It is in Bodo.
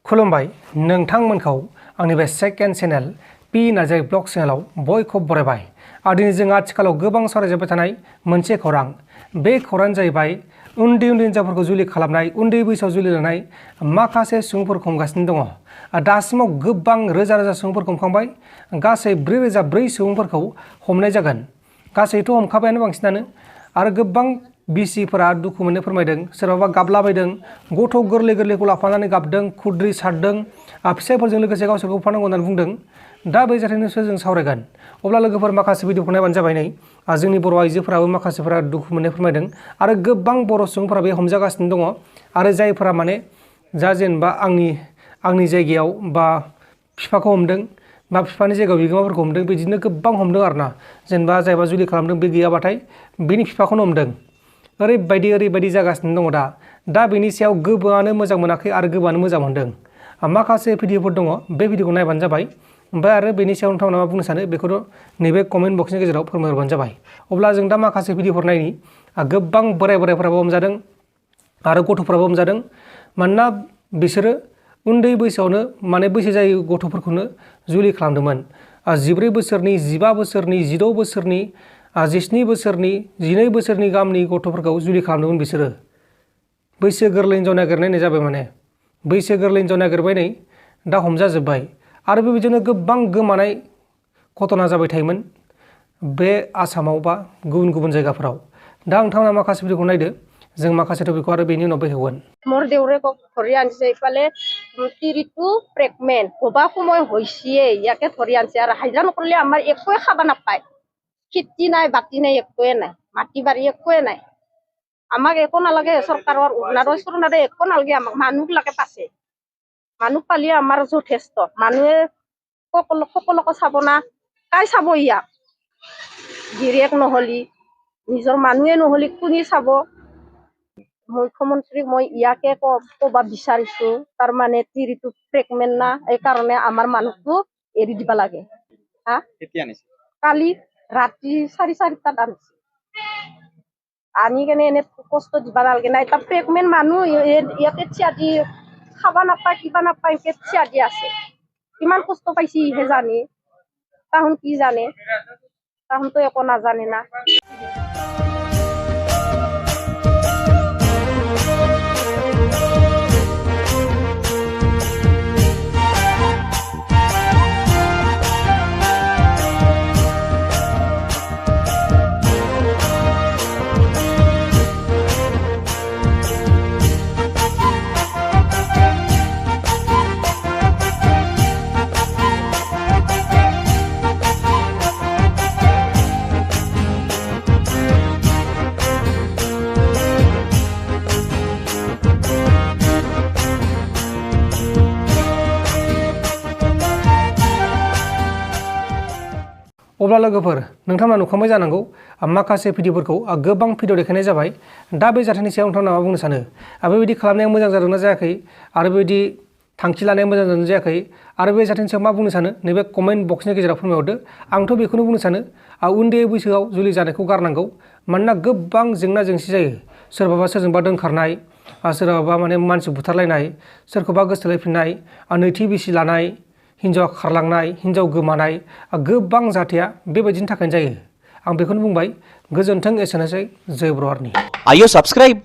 खुलुमबाय नोंथांमोनखौ आंनि बे second channel P Narzary blog चेनेलाव बयखौबो बरायबाय। दिनै जों आथिखालाव गोबां सावरायजाबाय थानाय मोनसे खौरां, बे खौराङानो जाहैबाय उन्दै हिनजावफोरखौ जुलि खालामनाय, उन्दै बैसोआव जुलि लानाय माखासे सुबुंफोरखौ हमगासिनो दङ। दासिमाव गोबां रोजा रोजा सुबुंफोरखौ हमखांबाय, गासै 4,004 सुबुंफोरखौ हमनाय जागोन। गासैथ' हमखाबायानो बांसिनानो, आरो गोबां बिसिफोरा दुखु मोननो फोरमायदों, सोरबाबा गाबलाबायदों, गथ' गोरलैखौ लाफानानै गाबदों, खुद्रि सारदों, फिसायफोरजों लोगोसे गावसोरखौ होफानांगौ होननानै बुंदों। दा बे जाथायनिसो जों सावरायगोन। अब्ला लोगोफोर माखासे भिडिअखौ नायबानो जाबाय। नै जोंनि बर' आइजोफोराबो माखासेफोरा दुखु मोननाय फोरमायदों, आरो गोबां बर' सुबुंफोरा बे हमजागासिनो दङ। आरो जायफोरा माने जेनेबा आंनि जायगायाव बा बिफाखौ हमदों, बा बिफानि जायगायाव बिगोमाफोरखौ हमदों, बिदिनो गोबां हमदों आरोना। जेनेबा जायबा जुलि खालामदों बे गैयाबाथाय बिनि बिफाखौनो हमदों। ओरैबायदि जागासिनो दङ दा बेनि सायाव गोबाङानो मोजां मोनाखै आरो गोबाङानो मोजां मोनदों। माखासे भिडिअफोर दङ, बे भिडिअखौ नायबानो जाबाय। ओमफ्राय आरो बेनि सायाव नोंथांमोना मा बुंनो सानो बेखौथ' नैबे कमेन्ट बक्सनि गेजेराव फोरमायहरबानो जाबाय। अब्ला जों दा माखासे भिडिअफोर नायनि। गोबां बोरायफोराबो हमजादों आरो गथ'फोराबो हमजादों। मानोना बिसोरो उन्दै बैसोआवनो माने बैसो जायै गथ'फोरखौनो जुलि खालामदोंमोन। 14 बोसोरनि, 15 बोसोरनि, 16 बोसोरनि, 17 बोसोरनि, 12 बोसोरनि गाहामनि गथ'फोरखौ जुलि खालामदोंमोन बिसोरो। बैसो गोरलै हिनजाव नागिरनाय जाबाय, माने बैसो गोरलै हिनजाव नागिरबाय, नै दा हमजाजोब्बाय। आरो बेबायदिनो गोबां गोमानाय घटना जाबाय थायोमोन बे आसामाव बा गुबुन जायगाफोराव। दा नोंथांमोना माखासे भिडिअखौ नायदो, जों माखासे टपिकखौ आरो बेनि उनाव बेखेवगोन। মোৰ দেউৰেকক ধৰি আনিছে, ইফালে তিৰিটো প্ৰেগনেণ্ট হবা সময় হৈছে, ইয়াকে ধৰি আনিছে। আৰু হাজিৰা নকৰিলে আমাৰ একোৱে খাব নাপায়, খেতি নাই, বাতি নাই, একোৱে নাই, মাটি বাৰী একোৱে নাই। আমাক একো নালাগে, চৰকাৰৰ অৰুণাচল একো নালাগে, আমাক মানুহ লাগে পাছে। মানুহ পালে আমাৰ যথেষ্ট। মানুহে সকলোকে চাব না, কাই চাব ইয়াক? গিৰিয়েক নহলি, নিজৰ মানুহে নহলি কোনে চাব? মুখ্যমন্ত্ৰীক মই ইয়াকে ক'ব বিচাৰিছো, তাৰমানে তিৰিটো প্ৰেগনেণ্ট না, এইকাৰণে আমাৰ মানুহটো এৰি দিব লাগে। কালি ৰাতি 4:30টাত আনিছে, আনি কেনে এনে কষ্ট দিব নালাগে না। এটা প্ৰেগনেণ্ট মানুহ ইয়াতে থিয়া দি খাব নাপায়, কিবা নাপায়, এনেকে থিয়া দি আছে। কিমান কষ্ট পাইছে ইহে জানে, তাহোন কি জানে? তাহোনতো একো নাজানে না। अब्ला लोगोफोर नोंथांमोना नुखांबाय जानांगौ माखासे भिडिअफोरखौ, गोबां भिडिअ देखायनाय जाबाय। दा बे जाथायनि सायाव नोंथांमोना मा बुंनो सानो? बेबायदि खालामनाया मोजां जादोंना जायाखै, आरो बेबायदि थांखि लानाया मोजां जादोंना जायाखै, आरो बे जाथायनि सायाव मा बुंनो सानो नैबे कमेन्ट बक्सनि गेजेराव फोरमायहरदो। आंथ' बेखौनो बुंनो सानो, उन्दै बैसोआव जुलि जानायखौ गारनांगौ। मानोना गोबां जेंना जेंसि जायो। सोरबाबा सोरजोंबा दोनखारनाय, सोरबाबा माने मानसि बुथारलायनाय, सोरखौबा गोसथोलायफिननाय, नैथि बिसि लानाय, हिन्जाव खारलांनाय, हिन्जाव गोमानाय, गोबां जाथाया बेबायदिनि थाखायनो जायो। आं बेखौनो बुंबाय। गोजोन्थों, एसेनोसै। जय बर' हारिनि। Are you subscribe?